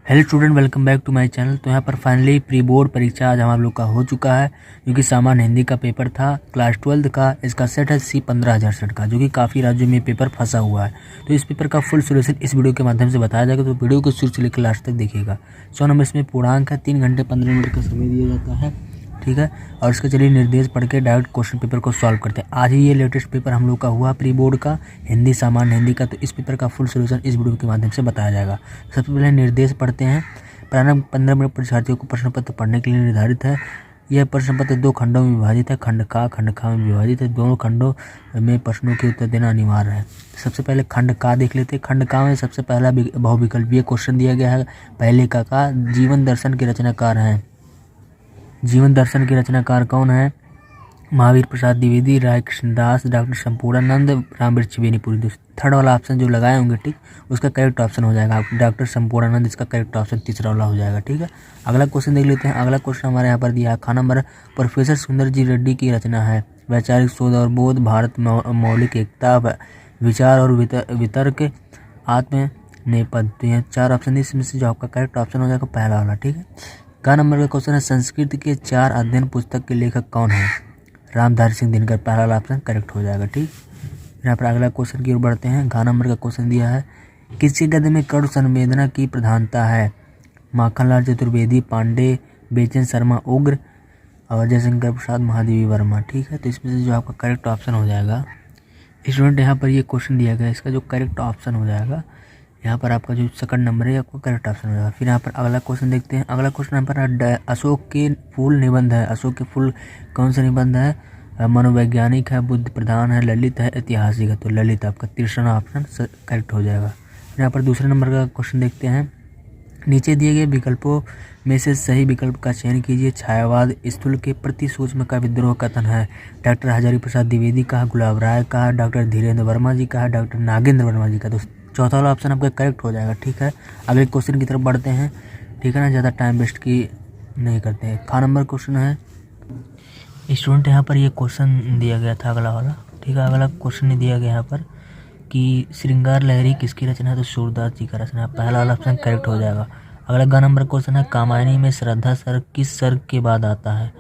Hello student, welcome back to my channel. तो यहाँ पर फाइनली प्री बोर्ड परीक्षा आज हम लोग का हो चुका है, जो कि सामान्य हिंदी का पेपर था क्लास 12 का। इसका सेट है C 15,000 सेट का, जो कि काफ़ी राज्यों में पेपर फंसा हुआ है। तो इस पेपर का फुल सोल्यूशन इस वीडियो के माध्यम से बताया जाएगा, तो वीडियो को शुरू से लेकर लास्ट तक देखिएगा। 100 नंबर इसमें पूर्णांक है, 3 घंटे 15 मिनट का समय दिया जाता है, ठीक है। और इसका चलिए निर्देश पढ़ के डायरेक्ट क्वेश्चन पेपर को सॉल्व करते हैं। आज ही ये लेटेस्ट पेपर हम लोग का हुआ प्री बोर्ड का हिंदी, सामान्य हिंदी का। तो इस पेपर का फुल सोल्यूशन इस वीडियो के माध्यम से बताया जाएगा। सबसे पहले निर्देश पढ़ते हैं। प्रारंभ 15 मिनट परीक्षार्थियों को प्रश्न पत्र पढ़ने के लिए निर्धारित है। यह प्रश्न पत्र 2 खंडों में विभाजित है। खंड का में विभाजित है। दोनों खंडों में प्रश्नों के उत्तर देना अनिवार्य है। सबसे पहले खंड का देख लेते हैं। खंड का में सबसे पहला बहुविकल्पीय क्वेश्चन दिया गया है। पहले का जीवन दर्शन के रचनाकार हैं। जीवन दर्शन के रचनाकार कौन है? महावीर प्रसाद द्विवेदी, राय कृष्णदास, डॉक्टर संपूर्णानंद, रामवृक्ष बेनीपुरी। थर्ड वाला ऑप्शन जो लगाए होंगे टिक, उसका करेक्ट ऑप्शन हो जाएगा डॉक्टर संपूर्णानंद। इसका करेक्ट ऑप्शन तीसरा वाला हो जाएगा, ठीक है। अगला क्वेश्चन देख लेते हैं। अगला क्वेश्चन हमारे यहाँ पर दिया है। खाना नंबर प्रोफेसर सुंदर जी रेड्डी की रचना है। वैचारिक शोध और बोध, भारत मौलिक एकता, विचार और वितर्क, आत्म नेपद। तो यहाँ 4 ऑप्शन, इसमें से जो आपका करेक्ट ऑप्शन हो जाएगा पहला वाला, ठीक है। ग नंबर का क्वेश्चन है। संस्कृत के 4 अध्ययन पुस्तक के लेखक कौन है? रामधारी सिंह दिनकर। पहला वाला ऑप्शन करेक्ट हो जाएगा, ठीक। यहाँ पर अगला क्वेश्चन की ओर बढ़ते हैं। घ नंबर का क्वेश्चन दिया है। किसके गद्य में करुण संवेदना की प्रधानता है? माखनलाल चतुर्वेदी, पांडे, बेचन शर्मा उग्र, और जयशंकर प्रसाद महादेवी वर्मा, ठीक है। तो इसमें से जो आपका करेक्ट ऑप्शन हो जाएगा स्टूडेंट, यहाँ पर ये क्वेश्चन दिया गया, इसका जो करेक्ट ऑप्शन हो जाएगा यहाँ पर आपका जो सेकंड नंबर है आपको करेक्ट ऑप्शन हो जाएगा। फिर यहाँ पर अगला क्वेश्चन देखते हैं। अगला क्वेश्चन यहाँ पर अशोक के फूल निबंध है। अशोक के फूल कौन सा निबंध है? मनोवैज्ञानिक है, बुद्ध प्रधान है, ललित है, ऐतिहासिक है। तो ललित आपका तीसरा ऑप्शन करेक्ट हो जाएगा। यहाँ पर दूसरे नंबर का क्वेश्चन देखते हैं। नीचे दिए गए विकल्पों में से सही विकल्प का चयन कीजिए। छायावाद स्थूल के प्रति सूक्ष्म का विद्रोह कथन है। डॉक्टर हजारी प्रसाद द्विवेदी का, गुलाब राय का, डॉक्टर धीरेन्द्र वर्मा जी का, डॉक्टर नागेंद्र वर्मा जी का। तो चौथा वाला ऑप्शन आपका करेक्ट हो जाएगा, ठीक है। अगले क्वेश्चन की तरफ बढ़ते हैं, ठीक है ना, ज़्यादा टाइम वेस्ट की नहीं करते हैं। ख नंबर क्वेश्चन है स्टूडेंट, यहाँ पर ये क्वेश्चन दिया गया था अगला वाला, ठीक है। अगला क्वेश्चन दिया गया यहाँ पर कि श्रृंगार लहरी किसकी रचना है? तो सूरदास जी का रचना है। पहला वाला ऑप्शन करेक्ट हो जाएगा। अगला ग नंबर क्वेश्चन है। कामायनी में श्रद्धा सर्ग किस सर्ग के बाद आता है?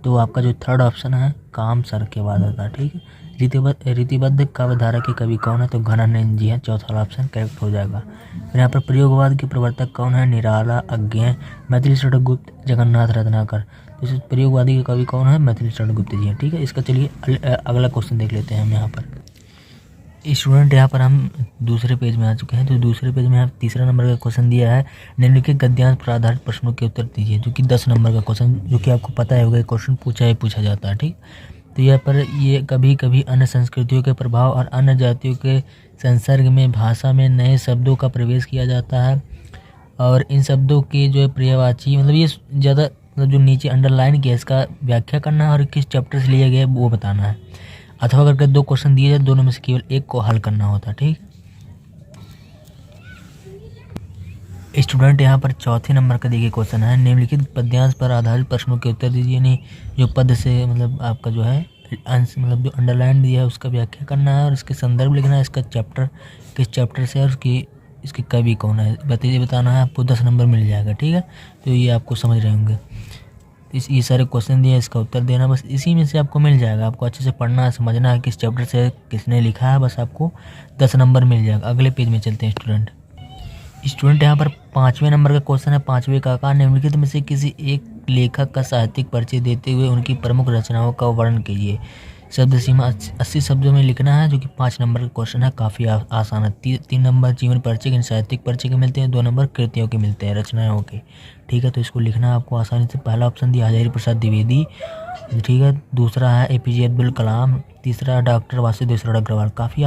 तो आपका जो थर्ड ऑप्शन है काम सर्ग के बाद आता है, ठीक है। रीतिबद्ध काव्यधारा के कवि कौन है? तो घनानंद जी हैं। चौथा वाला ऑप्शन करेक्ट हो जाएगा। फिर यहाँ पर प्रयोगवाद के प्रवर्तक कौन है? निराला, अज्ञेय, मैथिली शरण गुप्त, जगन्नाथ रत्नाकर। तो इस प्रयोगवादी के कवि कौन है? मैथिली शरण गुप्त जी हैं, ठीक है। इसका चलिए अगला क्वेश्चन देख लेते हैं हम यहाँ पर। स्टूडेंट, यहाँ पर हम दूसरे पेज में आ चुके हैं। तो दूसरे पेज में यहाँ तीसरा नंबर का क्वेश्चन दिया है। निम्नलिखित गद्यांश पर आधारित प्रश्नों के उत्तर दीजिए, जो कि 10 नंबर का क्वेश्चन, जो कि आपको पता होगा क्वेश्चन पूछा जाता है, ठीक। तो यहाँ पर ये कभी कभी अन्य संस्कृतियों के प्रभाव और अन्य जातियों के संसर्ग में भाषा में नए शब्दों का प्रवेश किया जाता है, और इन शब्दों के जो है पर्यायवाची, मतलब ये ज़्यादा, मतलब जो नीचे अंडरलाइन किया इसका व्याख्या करना है और किस चैप्टर से लिया गया है वो बताना है। अथवा अगर 2 क्वेश्चन दिए जाए, दोनों में से केवल एक को हल करना होता है, ठीक। स्टूडेंट, यहाँ पर चौथे नंबर का देखिए क्वेश्चन है। निम्नलिखित पद्यांश पर आधारित प्रश्नों के उत्तर दीजिए। नहीं, जो पद से मतलब आपका जो है अंश, मतलब जो अंडरलाइन दिया है उसका व्याख्या करना है, और इसके संदर्भ लिखना है, इसका चैप्टर किस चैप्टर से है, और इसके कवि कौन है बताना है। आपको 10 नंबर मिल जाएगा, ठीक है। तो ये आपको समझ रहे होंगे। ये सारे क्वेश्चन दिए, इसका उत्तर देना, बस इसी में से आपको मिल जाएगा। आपको अच्छे से पढ़ना है, समझना है किस चैप्टर से किसने लिखा है, बस आपको 10 नंबर मिल जाएगा। अगले पेज में चलते हैं स्टूडेंट, यहाँ पर 5वें नंबर का क्वेश्चन है। 5वें का निम्नलिखित में से किसी एक लेखक का साहित्यिक परिचय देते हुए उनकी प्रमुख रचनाओं का वर्णन कीजिए। शब्द सीमा 80 शब्दों में लिखना है, जो कि 5 नंबर का क्वेश्चन है। काफ़ी आसान है। 3 नंबर जीवन परिचय के, साहित्यिक परिचय के मिलते हैं, 2 नंबर कृतियों के मिलते हैं, रचनाओं के, ठीक है। तो इसको लिखना है आपको आसानी से। पहला ऑप्शन दिया हजारी प्रसाद द्विवेदी, ठीक है। दूसरा है APJ अब्दुल कलाम, तीसरा डॉक्टर वासुदेव शरण अग्रवाल। काफ़ी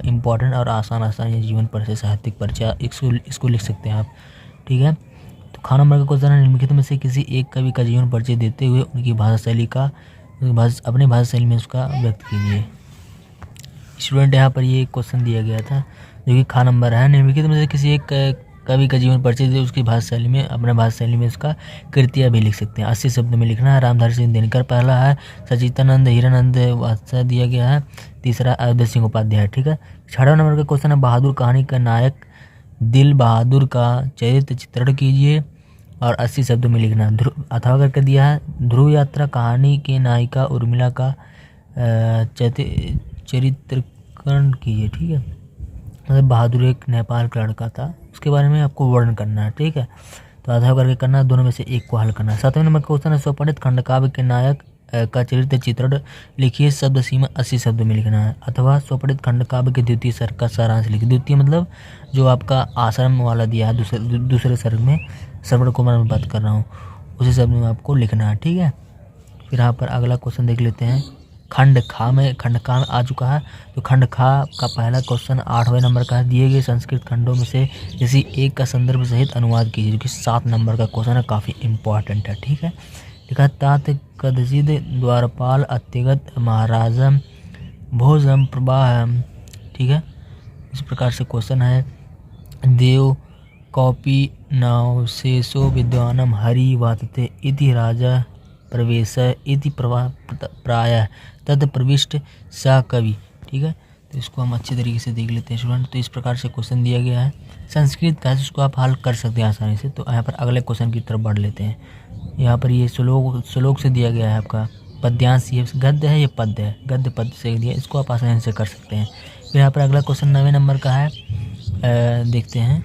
इंपॉर्टेंट और आसान ये जीवन परिचय, साहित्यिक परिचय, इसको लिख सकते हैं आप, ठीक है। तो ख नंबर का क्वेश्चन है। निम्नलिखित में से किसी एक कवि का जीवन परिचय देते हुए उनकी भाषा शैली का अपनी भाषा शैली में उसका व्यक्त कीजिए। स्टूडेंट, यहाँ पर ये क्वेश्चन दिया गया था, जो कि ख नंबर है। निम्नलिखित में से किसी एक कवि का जीवन परिचय दे, उसकी भाषा शैली में, अपने भाषा शैली में उसका कृतियाँ भी लिख सकते हैं। 80 शब्द में लिखना है। रामधारी सिंह दिनकर पहला है, सचिदानंद हीरानंद वात्स्या दिया गया है, तीसरा अवधेश सिंह उपाध्याय, ठीक है। 6वां नंबर का क्वेश्चन है। बहादुर कहानी का नायक दिल बहादुर का चरित्र चित्रण कीजिए और 80 शब्दों में लिखना। अथवा करके दिया है ध्रुव यात्रा कहानी के नायिका उर्मिला का चरित्रकरण कीजिए। ठीक है, मतलब बहादुर एक नेपाल का लड़का था, उसके बारे में आपको वर्णन करना है। ठीक है, तो अथवा करके करना है, दोनों में से एक को हल करना है। 7वें नंबर का क्वेश्चन है स्वपठित खंडकाव्य के नायक का चरित्र चित्रण लिखिए, शब्द सीमा 80 शब्दों में लिखना है। अथवा स्वपठित खंडकाव्य के द्वितीय सर्ग का सारांश लिखिए। द्वितीय मतलब जो आपका आश्रम वाला दिया है, दूसरे सर्ग में श्रवण कुमार में बात कर रहा हूँ, उसी शब्द में आपको लिखना है। ठीक है, फिर यहाँ पर अगला क्वेश्चन देख लेते हैं। खंड खा में आ चुका है, तो खंड खा का पहला क्वेश्चन 8वें नंबर का है। दिए गए संस्कृत खंडों में से किसी एक का संदर्भ सहित अनुवाद कीजिए, जो कि 7 नंबर का क्वेश्चन है, काफ़ी इंपॉर्टेंट है। ठीक है, लिखा तात कदजिद द्वारपाल अत्यगत महाराजम भोजम प्रवाह। ठीक है, इस प्रकार से क्वेश्चन है। देव कॉपी नाव शेषो विद्वानम हरि वातते इति राजा प्रवेश इति प्राय तद प्रविष्ट सा कवि। ठीक है, तो इसको हम अच्छे तरीके से देख लेते हैं स्टूडेंट। तो इस प्रकार से क्वेश्चन दिया गया है संस्कृत का, जिसको आप हल कर सकते हैं आसानी से। तो यहाँ पर अगले क्वेश्चन की तरफ बढ़ लेते हैं। यहाँ पर ये श्लोक से दिया गया है आपका पद्यांश, ये गद्य है, ये पद्य है, गद्य पद्य से दिया, इसको आप आसानी से कर सकते हैं। फिर यहाँ पर अगला क्वेश्चन 9वें नंबर का है, देखते हैं।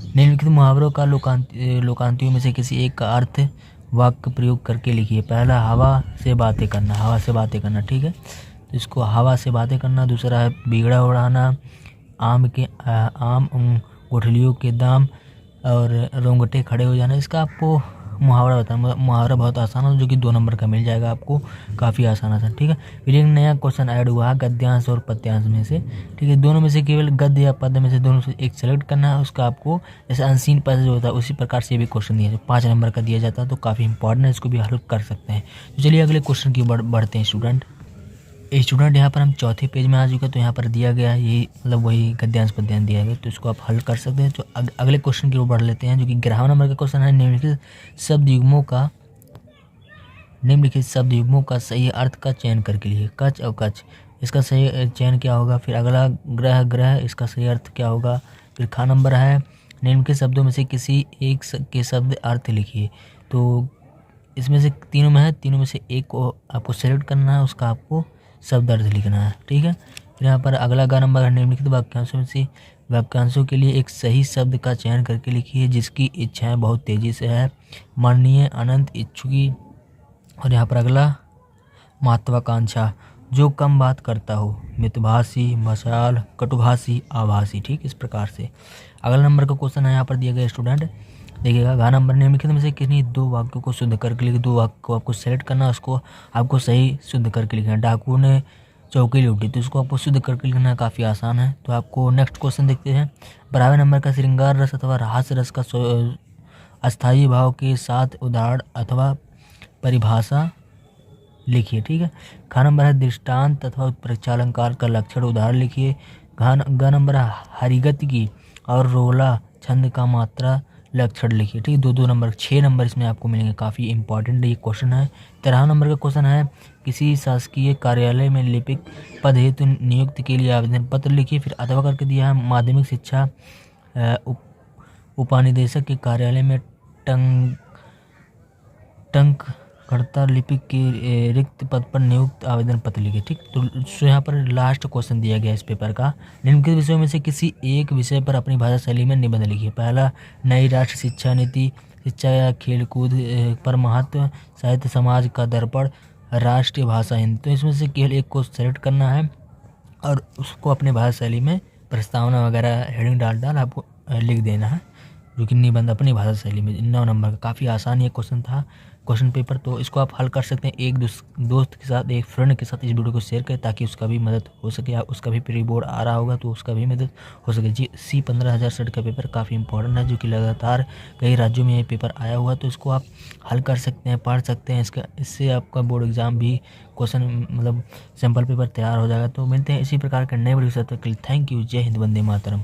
निम्नलिखित मुहावरों का लोकांतियों में से किसी एक का अर्थ वाक्य प्रयोग करके लिखिए। पहला हवा से बातें करना, हवा से बातें करना। ठीक है, तो इसको हवा से बातें करना। दूसरा है बिगड़ा उड़ाना, आम गुठलियों के दाम और रोंगटे खड़े हो जाना। इसका आपको मुहावरा बताना, मुहावरा बहुत आसान है, जो कि 2 नंबर का मिल जाएगा आपको, काफ़ी आसान। ठीक है, फिर एक नया क्वेश्चन ऐड हुआ है गद्यांश और पद्यांश में से। ठीक है, दोनों में से केवल गद्य या पद्य में से दोनों से एक सेलेक्ट करना है। उसका आपको जैसे अनसीन पैसेज होता है उसी प्रकार से भी क्वेश्चन दिया, 5 नंबर का दिया जाता है, तो काफ़ी इंपॉर्टेंट है, इसको भी हल कर सकते हैं। तो चलिए अगले क्वेश्चन की बढ़ते हैं स्टूडेंट। यहाँ पर हम चौथे पेज में आ चुके हैं। तो यहाँ पर दिया गया है यही, मतलब वही गद्यांश पद्यांश दिया गया, तो इसको आप हल कर सकते हैं। तो अगले क्वेश्चन की ओर बढ़ लेते हैं, जो कि 11वें नंबर का क्वेश्चन है। निम्नलिखित शब्द युग्मों का सही अर्थ का चयन करके लिए। कच और कच, इसका सही चयन क्या होगा। फिर अगला ग्रह, इसका सही अर्थ क्या होगा। फिर खा नंबर है निम्नलिखित शब्दों में से किसी एक के शब्द अर्थ लिखिए। तो इसमें से तीनों में है, तीनों में से एक को आपको सेलेक्ट करना है, उसका आपको शब्द अर्थ लिखना है। ठीक है, फिर यहाँ पर अगला गा नंबर है। निम्नलिखित वाक्यांशों में से वाक्यांशों के लिए एक सही शब्द का चयन करके लिखिए। जिसकी इच्छाएं बहुत तेजी से है, माननीय, अनंत, इच्छुकी। और यहाँ पर अगला महत्वाकांक्षा, जो कम बात करता हो, मितभाषी, मशाल, कटुभाषी, आभासी। ठीक, इस प्रकार से अगला नंबर का क्वेश्चन है यहाँ पर दिया गया स्टूडेंट, देखिएगा। घा नंबर निम्नलिखित में से किन्हीं 2 वाक्यों को शुद्ध करके लिखिए। 2 वाक्य को आपको सेलेक्ट करना है, उसको आपको सही शुद्ध करके लिखना है। डाकू ने चौकी लूटी, तो इसको आपको शुद्ध करके लिखना है, काफ़ी आसान है। तो आपको नेक्स्ट क्वेश्चन देखते हैं। 12वें नंबर का श्रृंगार रस अथवा हास्य रस का अस्थायी भाव के साथ उदाहरण अथवा परिभाषा लिखिए। ठीक है, खा नंबर है दृष्टांत अथवा उत्प्रेक्षालंकार का लक्षण उदाहरण लिखिए। ग नंबर है हरिगति की और रोला छंद का मात्रा लक्षण लिखिए। ठीक, 2 नंबर 6 नंबर इसमें आपको मिलेंगे, काफ़ी इंपॉर्टेंट ये क्वेश्चन है। 13 नंबर का क्वेश्चन है किसी शासकीय कार्यालय में लिपिक पद हेतु नियुक्ति के लिए आवेदन पत्र लिखिए। फिर अथवा करके दिया है माध्यमिक शिक्षा उपनिदेशक के कार्यालय में टंककर्ता लिपिक के रिक्त पद पर नियुक्त आवेदन पत्र लिखिए। ठीक, तो यहाँ पर लास्ट क्वेश्चन दिया गया इस पेपर का। निम्नलिखित विषयों में से किसी एक विषय पर अपनी भाषा शैली में निबंध लिखिए। पहला नई राष्ट्र शिक्षा नीति, शिक्षा या खेलकूद पर महत्व, साहित्य समाज का दर्पण, राष्ट्रीय भाषा हिंदी। तो इसमें से केवल एक को सेलेक्ट करना है और उसको अपने भाषा शैली में प्रस्तावना वगैरह हेडिंग डाल आपको लिख देना है, जो कि निबंध अपनी भाषा शैली में। 9 नंबर का काफ़ी आसान ये क्वेश्चन था, क्वेश्चन पेपर। तो इसको आप हल कर सकते हैं। एक दोस्त के साथ, एक फ्रेंड के साथ इस वीडियो को शेयर करें, ताकि उसका भी मदद हो सके। उसका भी प्री बोर्ड आ रहा होगा, तो उसका भी मदद हो सके। जी C 15,000 का पेपर काफ़ी इंपॉर्टेंट है, जो कि लगातार कई राज्यों में ये पेपर आया हुआ है। तो इसको आप हल कर सकते हैं, पढ़ सकते हैं। इससे आपका बोर्ड एग्जाम भी क्वेश्चन, मतलब सैम्पल पेपर तैयार हो जाएगा। तो मिलते हैं इसी प्रकार के नए वीडियो के साथ। Thank you. जय हिंद, वंदे मातरम।